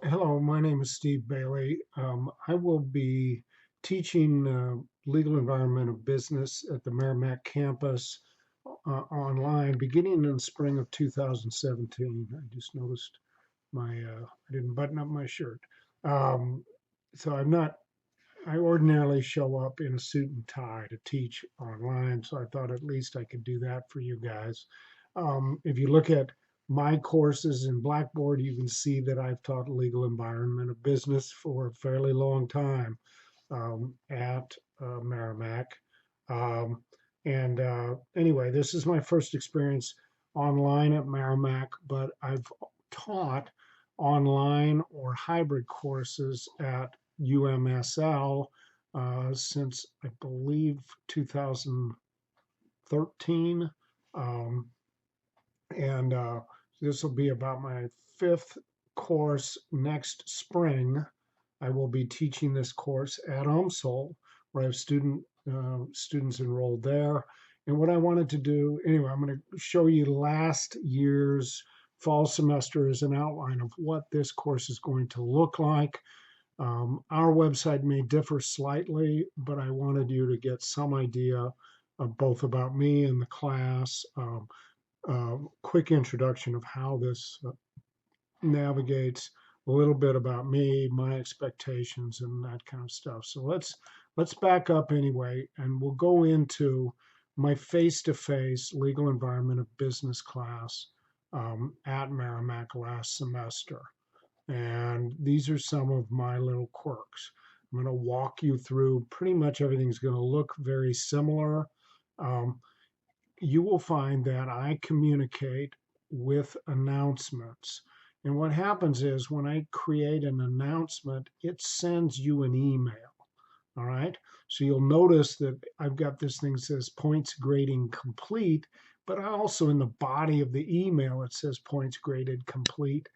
Hello, my name is Steve Bailey. I will be teaching legal environment of business at the Meramec campus online beginning in the spring of 2017. I just noticed I didn't button up my shirt. Um, so I ordinarily show up in a suit and tie to teach online, so I thought at least I could do that for you guys. If you look at my courses in Blackboard, you can see that I've taught legal environment of business for a fairly long time at Meramec. Um, anyway, this is my first experience online at Meramec, but I've taught online or hybrid courses at UMSL since I believe 2013. Um, and This will be about my fifth course next spring. I will be teaching this course at UMSL, where I have students enrolled there. And what I wanted to do, anyway, I'm going to show you last year's fall semester as an outline of what this course is going to look like. Our website may differ slightly, but I wanted you to get some idea of both about me and the class. Quick introduction of how this navigates, a little bit about me, my expectations, and that kind of stuff. So let's back up anyway, and we'll go into my face-to-face legal environment of business class at Meramec last semester. And these are some of my little quirks. I'm going to walk you through pretty much everything's going to look very similar. Um, you will find that I communicate with announcements. And what happens is when I create an announcement, it sends you an email. All right. So you'll notice that I've got this thing that says points grading complete, but also in the body of the email, it says points graded complete.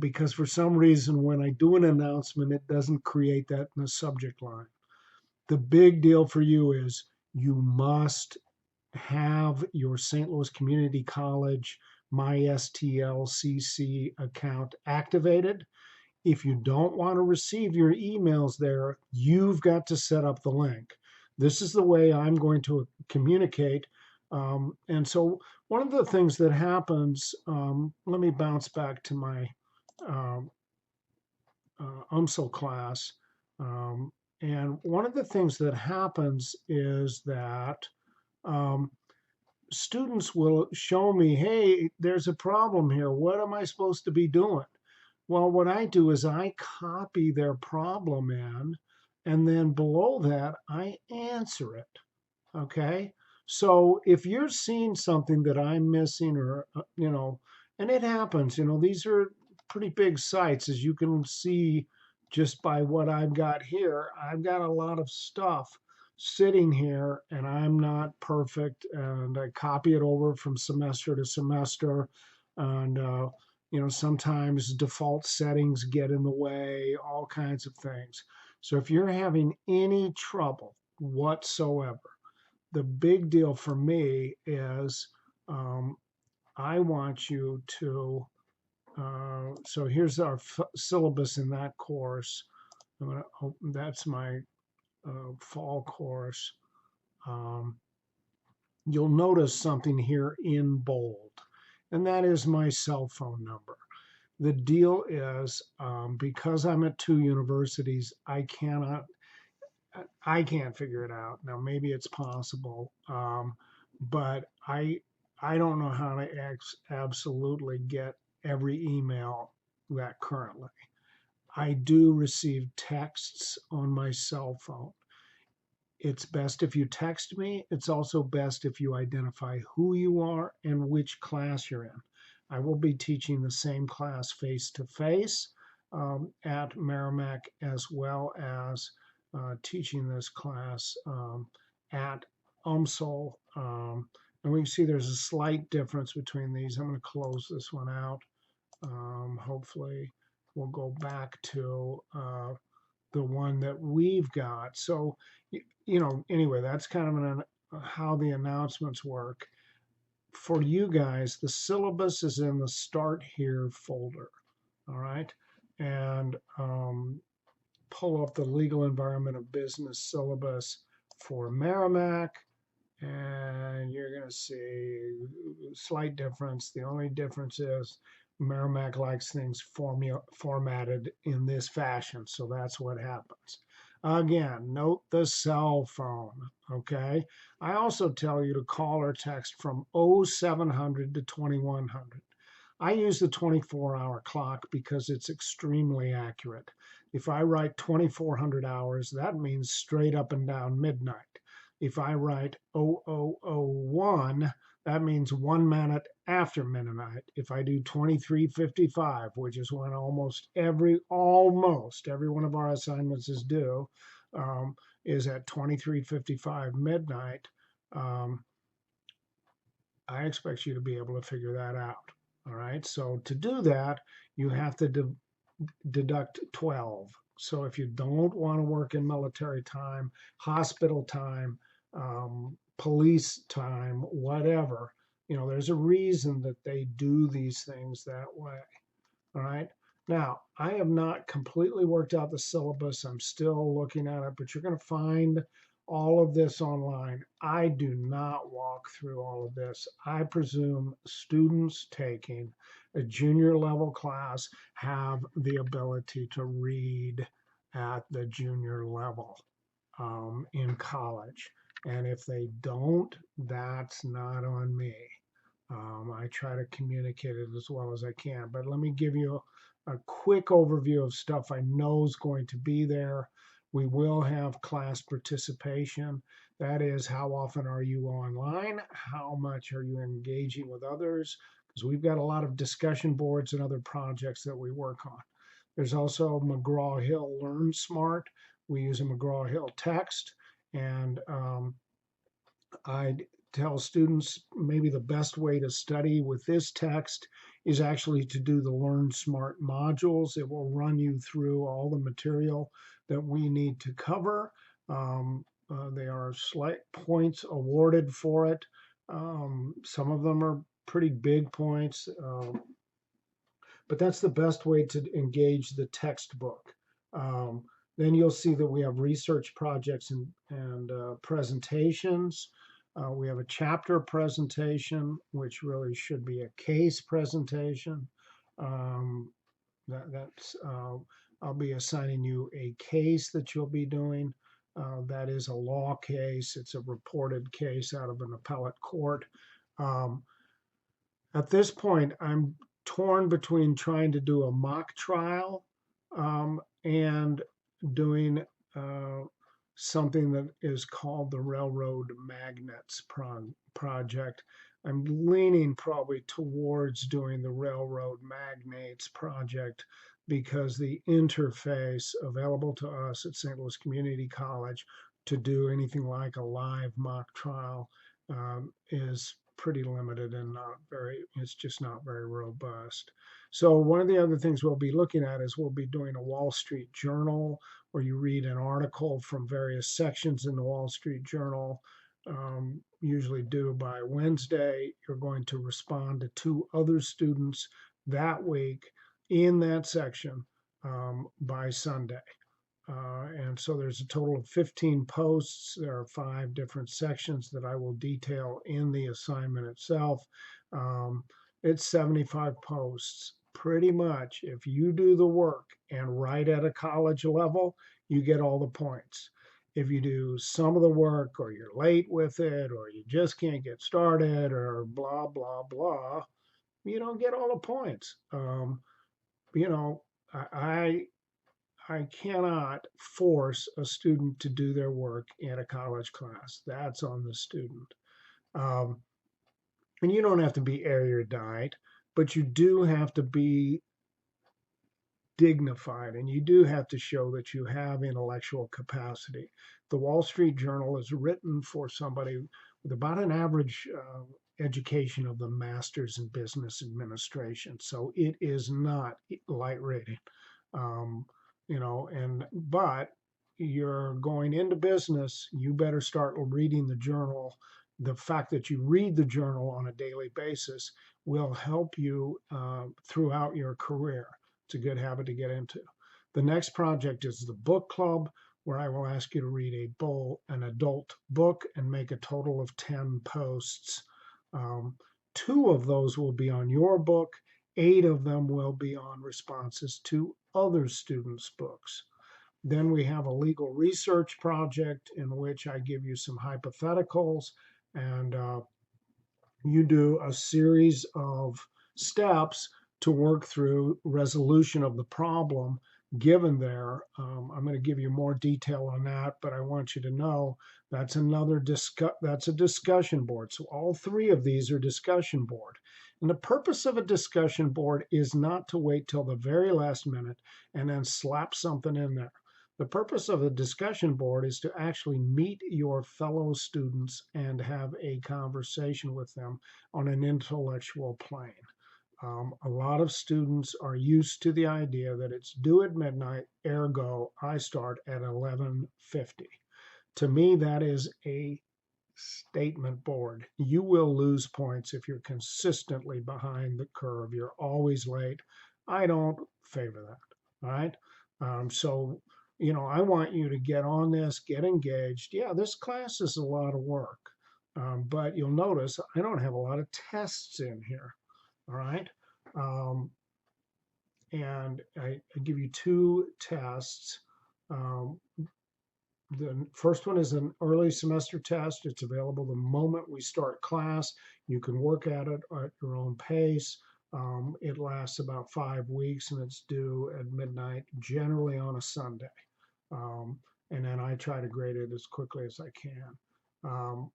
Because for some reason, when I do an announcement, it doesn't create that in the subject line. The big deal for you is you must have your St. Louis Community College My STLCC account activated. If you don't want to receive your emails there, you've got to set up the link. This is the way I'm going to communicate. And so, one of the things that happens, let me bounce back to my um, UMSL class. Um, and one of the things that happens is that um, students will show me, hey, there's a problem here. What am I supposed to be doing? Well, what I do is I copy their problem in, and then below that, I answer it. Okay. So if you're seeing something that I'm missing, and it happens, these are pretty big sites, as you can see just by what I've got here. I've got a lot of stuff sitting here, and I'm not perfect, and I copy it over from semester to semester. And, sometimes default settings get in the way, all kinds of things. So if you're having any trouble whatsoever, the big deal for me is um, I want you to. So here's our syllabus in that course. That's my fall course. Um, you'll notice something here in bold, and that is my cell phone number. The deal is because I'm at two universities, I can't figure it out. Now, maybe it's possible, but I don't know how to absolutely get every email that currently. I do receive texts on my cell phone. It's best if you text me. It's also best if you identify who you are and which class you're in. I will be teaching the same class face to face at Meramec, as well as teaching this class at UMSL. And we can see there's a slight difference between these. I'm going to close this one out. Hopefully, we'll go back to the one that we've got. So, anyway, that's kind of how the announcements work. For you guys, the syllabus is in the Start Here folder. All right. and pull up the legal environment of business syllabus for Meramec, and you're going to see slight difference. The only difference is Meramec likes things formatted in this fashion, so that's what happens. Again, note the cell phone, okay? I also tell you to call or text from 0700 to 2100. I use the 24-hour clock because it's extremely accurate. If I write 2400 hours, that means straight up and down midnight. If I write 0001, that means 1 minute after midnight. If I do 2355, which is when almost every one of our assignments is due, is at 2355 midnight, I expect you to be able to figure that out. All right, so to do that, you have to deduct 12. So if you don't want to work in military time, hospital time, police time, whatever, there's a reason that they do these things that way. All right. Now, I have not completely worked out the syllabus. I'm still looking at it, but you're going to find all of this online. I do not walk through all of this. I presume students taking a junior level class have the ability to read at the junior level in college. And if they don't, that's not on me. I try to communicate it as well as I can. But let me give you a quick overview of stuff I know is going to be there. We will have class participation. That is, how often are you online? How much are you engaging with others? Because we've got a lot of discussion boards and other projects that we work on. There's also McGraw-Hill Learn Smart. We use a McGraw-Hill text, and I tell students maybe the best way to study with this text is actually to do the Learn Smart modules. It will run you through all the material that we need to cover. There are slight points awarded for it. Some of them are pretty big points, but that's the best way to engage the textbook. Then you'll see that we have research projects and presentations. We have a chapter presentation, which really should be a case presentation. I'll be assigning you a case that you'll be doing. That is a law case. It's a reported case out of an appellate court. At this point, I'm torn between trying to do a mock trial and doing something that is called the Railroad Magnets Project. I'm leaning probably towards doing the Railroad Magnates Project because the interface available to us at St. Louis Community College to do anything like a live mock trial is pretty limited and it's just not very robust. So one of the other things we'll be looking at is we'll be doing a Wall Street Journal, where you read an article from various sections in the Wall Street Journal, usually due by Wednesday. You're going to respond to 2 other students that week in that section by Sunday. And so there's a total of 15 posts. There are 5 different sections that I will detail in the assignment itself. It's 75 posts. Pretty much, if you do the work and write at a college level, you get all the points. If you do some of the work, or you're late with it, or you just can't get started, or blah, blah, blah, you don't get all the points. I cannot force a student to do their work in a college class. That's on the student. And you don't have to be erudite, but you do have to be dignified, and you do have to show that you have intellectual capacity. The Wall Street Journal is written for somebody with about an average education of the master's in business administration. So it is not light reading. But you're going into business, you better start reading the journal. The fact that you read the journal on a daily basis will help you throughout your career. It's a good habit to get into. The next project is the book club, where I will ask you to read an adult book and make a total of 10 posts. Um, 2 of those will be on your book. 8 of them will be on responses to other students' books. Then we have a legal research project in which I give you some hypotheticals, and you do a series of steps to work through resolution of the problem given there. I'm going to give you more detail on that, but I want you to know that's that's a discussion board. So all 3 of these are discussion board. And the purpose of a discussion board is not to wait till the very last minute and then slap something in there. The purpose of a discussion board is to actually meet your fellow students and have a conversation with them on an intellectual plane. A lot of students are used to the idea that it's due at midnight, ergo, I start at 11:50. To me, that is a statement board. You will lose points if you're consistently behind the curve. You're always late. I don't favor that. All right. So, I want you to get on this, get engaged. Yeah, this class is a lot of work, but you'll notice I don't have a lot of tests in here. All right. Um, and I give you 2 tests. Um, the first one is an early semester test. It's available the moment we start class. You can work at it at your own pace. It lasts about 5 weeks and it's due at midnight, generally on a Sunday. And then I try to grade it as quickly as I can.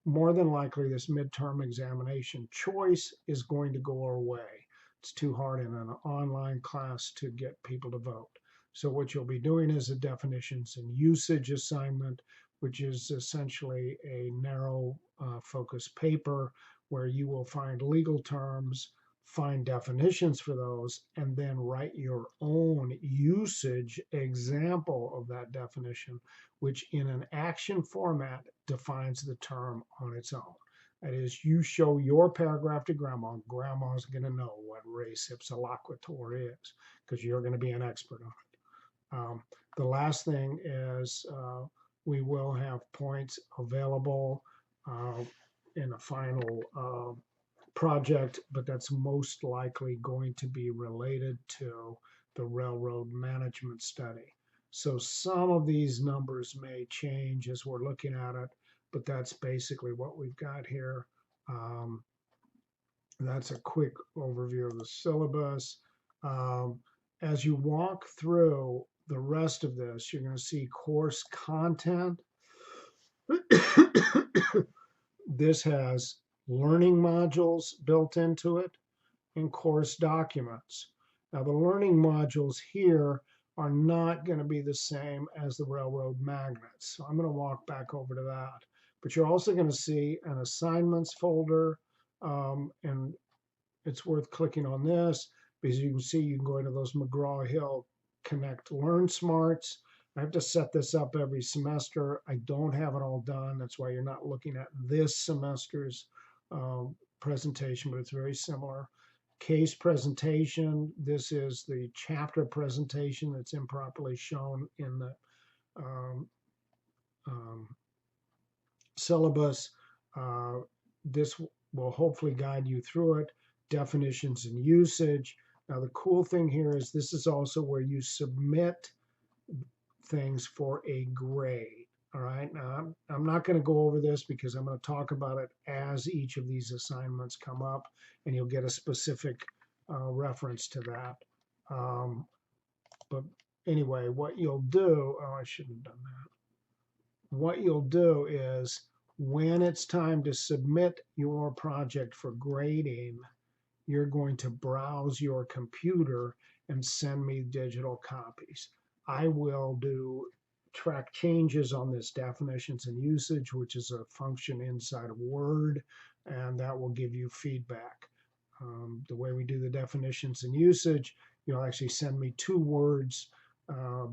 More than likely, this midterm examination choice is going to go away. It's too hard in an online class to get people to vote. So what you'll be doing is a definitions and usage assignment, which is essentially a narrow focus paper where you will find legal terms, find definitions for those, and then write your own usage example of that definition, which in an action format defines the term on its own. That is, you show your paragraph to grandma. Grandma's going to know what res ipsa loquitur is because you're going to be an expert on it. The last thing is we will have points available in a final project, but that's most likely going to be related to the railroad management study. So some of these numbers may change as we're looking at it, but that's basically what we've got here. That's a quick overview of the syllabus. As you walk through the rest of this, you're going to see course content. This has learning modules built into it and course documents. Now, the learning modules here are not going to be the same as the railroad magnets. So I'm going to walk back over to that. But you're also going to see an assignments folder, and it's worth clicking on this because you can see you can go into those McGraw-Hill Connect Learn Smarts. I have to set this up every semester. I don't have it all done. That's why you're not looking at this semester's presentation, but it's very similar. Case presentation. This is the chapter presentation that's improperly shown in the syllabus. This will hopefully guide you through it. Definitions and usage. Now, the cool thing here is this is also where you submit things for a grade. All right. Now, I'm not going to go over this because I'm going to talk about it as each of these assignments come up, and you'll get a specific reference to that. But anyway, what you'll do, oh, I shouldn't have done that. What you'll do is when it's time to submit your project for grading, you're going to browse your computer and send me digital copies. I will track changes on this definitions and usage, which is a function inside of Word, and that will give you feedback. The way we do the definitions and usage, you'll actually send me 2 words a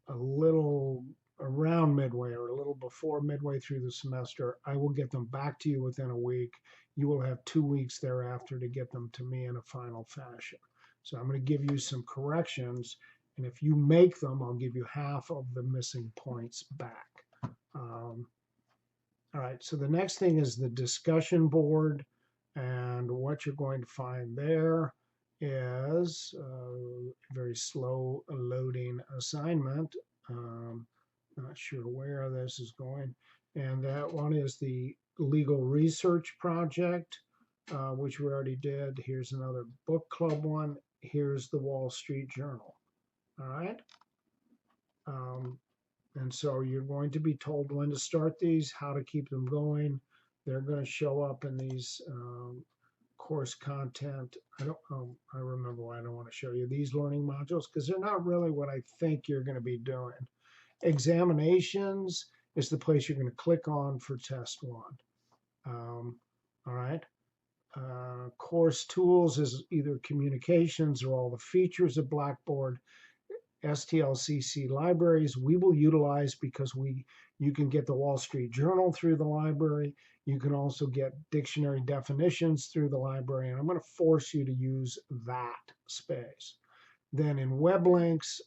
little around midway or a little before midway through the semester. I will get them back to you within a week. You will have 2 weeks thereafter to get them to me in a final fashion. So I'm going to give you some corrections, and if you make them, I'll give you half of the missing points back. All right, so the next thing is the discussion board, and what you're going to find there is a very slow loading assignment. Not sure where this is going. And that one is the legal research project, which we already did. Here's another book club one. Here's the Wall Street Journal. All right. And so you're going to be told when to start these, how to keep them going. They're going to show up in these course content. I remember why I don't want to show you these learning modules, because they're not really what I think you're going to be doing. Examinations is the place you're going to click on for test one. All right. Course tools is either communications or all the features of Blackboard. STLCC libraries we will utilize because you can get the Wall Street Journal through the library. You can also get dictionary definitions through the library, and I'm going to force you to use that space. Then in web links,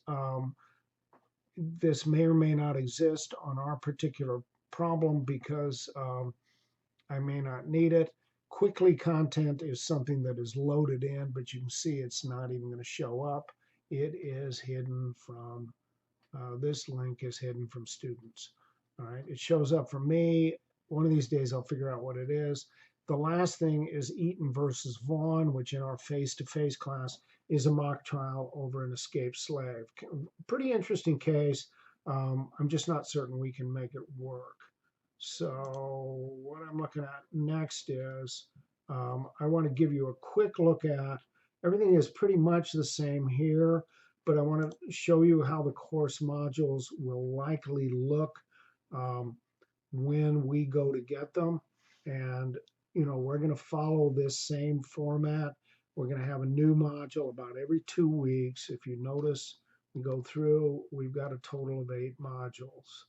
this may or may not exist on our particular problem because I may not need it. Quickly content is something that is loaded in, but you can see it's not even going to show up. It is hidden from, this link is hidden from students. All right, it shows up for me. One of these days I'll figure out what it is. The last thing is Eaton versus Vaughn, which in our face-to-face class is a mock trial over an escaped slave. Pretty interesting case. I'm just not certain we can make it work. So what I'm looking at next is I want to give you a quick look at, everything is pretty much the same here, but I want to show you how the course modules will likely look when we go to get them. And, you know, we're going to follow this same format. We're going to have a new module about every 2 weeks. If you notice, we go through, we've got a total of 8 modules.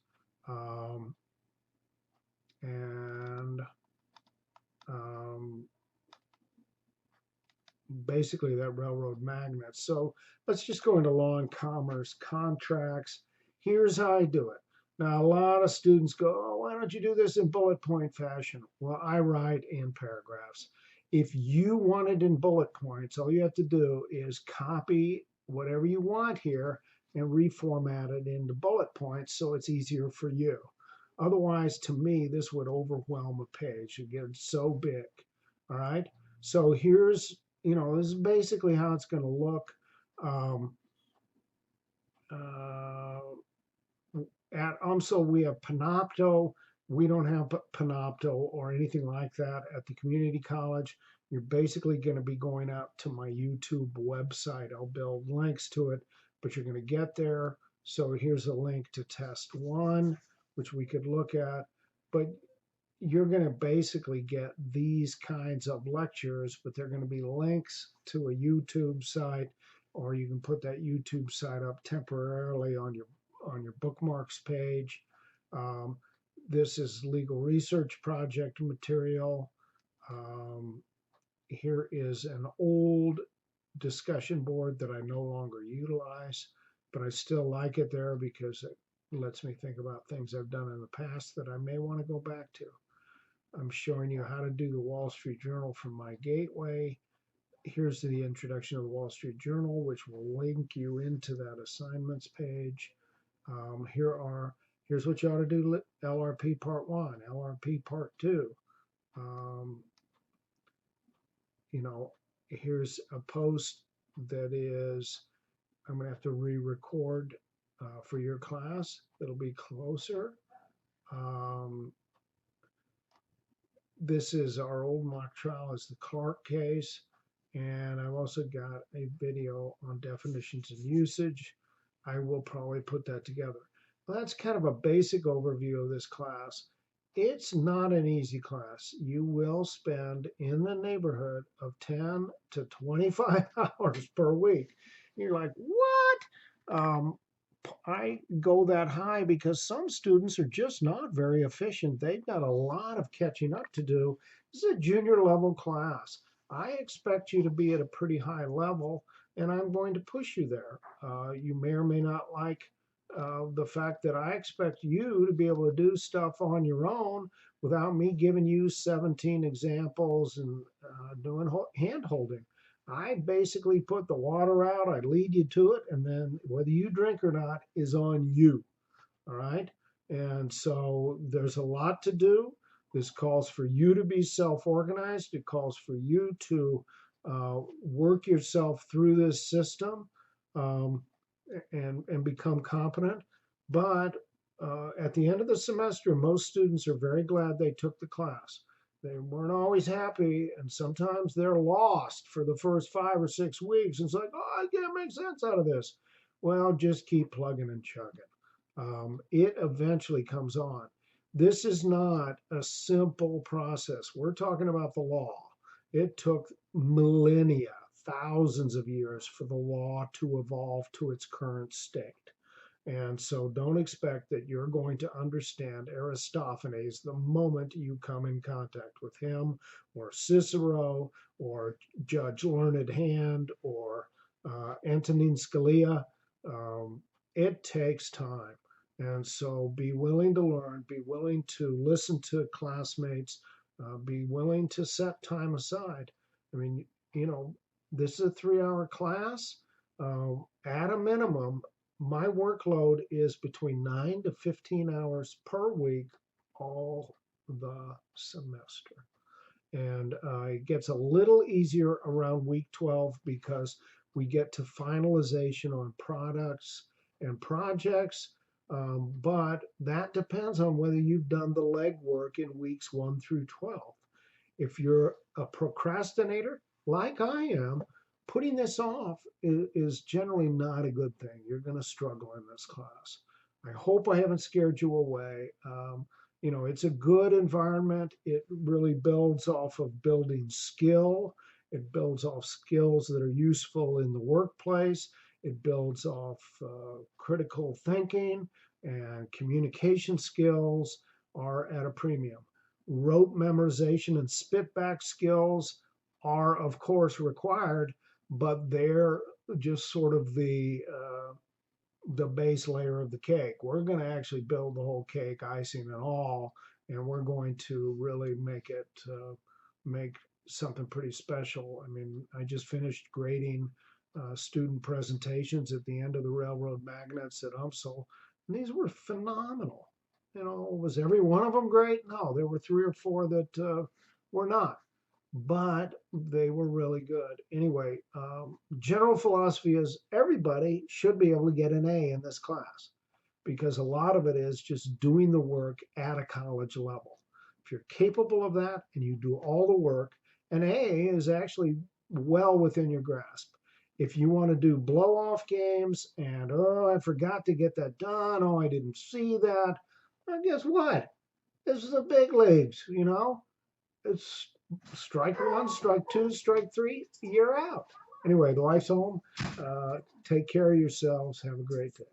Basically that railroad magnet. So let's just go into law and commerce contracts. Here's how I do it. Now, a lot of students go, oh, why don't you do this in bullet point fashion? Well, I write in paragraphs. If you want it in bullet points, all you have to do is copy whatever you want here and reformat it into bullet points so it's easier for you. Otherwise, to me, this would overwhelm a page. It gets so big. All right. So here's, you know, this is basically how it's going to look. At UMSL, we have Panopto. We don't have Panopto or anything like that at the community college. You're basically going to be going out to my YouTube website. I'll build links to it, but you're going to get there. So here's a link to test 1, which we could look at. But you're going to basically get these kinds of lectures, but they're going to be links to a YouTube site, or you can put that YouTube site up temporarily on your bookmarks page. This is legal research project material. Here is an old discussion board that I no longer utilize, but I still like it there because it lets me think about things I've done in the past that I may want to go back to. I'm showing you how to do the Wall Street Journal from my gateway. Here's the introduction of the Wall Street Journal, which will link you into that assignments page. Here's what you ought to do, LRP Part 1, LRP Part 2. You know, here's a post that is, I'm going to have to re-record for your class. It'll be closer. This is our old mock trial, is the Clark case. And I've also got a video on definitions and usage. I will probably put that together. Well, that's kind of a basic overview of this class. It's not an easy class. You will spend in the neighborhood of 10 to 25 hours per week. You're like, what? I go that high because some students are just not very efficient. They've got a lot of catching up to do. This is a junior level class. I expect you to be at a pretty high level. and I'm going to push you there. You may or may not like the fact that I expect you to be able to do stuff on your own without me giving you 17 examples and doing hand holding. I basically put the water out, I lead you to it, and then whether you drink or not is on you. All right. And so there's a lot to do. This calls for you to be self organized. It calls for you to work yourself through this system um, and become competent. But at the end of the semester, most students are very glad they took the class. They weren't always happy, and sometimes they're lost for the first 5 or 6 weeks. It's like, oh, I can't make sense out of this. Well, just keep plugging and chugging. It eventually comes on. This is not a simple process. We're talking about the law. It took millennia, thousands of years for the law to evolve to its current state. And so don't expect that you're going to understand Aristophanes the moment you come in contact with him or Cicero or Judge Learned Hand or Antonin Scalia. It takes time. And so be willing to learn, be willing to listen to classmates, be willing to set time aside. I mean, this is a 3-hour class. At a minimum, my workload is between 9 to 15 hours per week all the semester. And it gets a little easier around week 12 because we get to finalization on products and projects. But that depends on whether you've done the legwork in weeks 1 through 12. If you're a procrastinator, like I am, putting this off is generally not a good thing. You're going to struggle in this class. I hope I haven't scared you away. It's a good environment. It really builds off of building skill. It builds off skills that are useful in the workplace. It builds off critical thinking, and communication skills are at a premium. Rote memorization and spitback skills are, of course, required, but they're just sort of the base layer of the cake. We're going to actually build the whole cake, icing and all, and we're going to really make something pretty special. I mean, I just finished grading student presentations at the end of the railroad magnets at UMSL, and these were phenomenal. Was every one of them great? No, there were 3 or 4 that were not, but they were really good. Anyway, general philosophy is everybody should be able to get an A in this class because a lot of it is just doing the work at a college level. If you're capable of that and you do all the work, an A is actually well within your grasp. If you want to do blow off games and, oh, I forgot to get that done, oh, I didn't see that, well, guess what? This is the big leagues, It's strike 1, strike 2, strike 3, you're out. Anyway, the life's home. Take care of yourselves. Have a great day.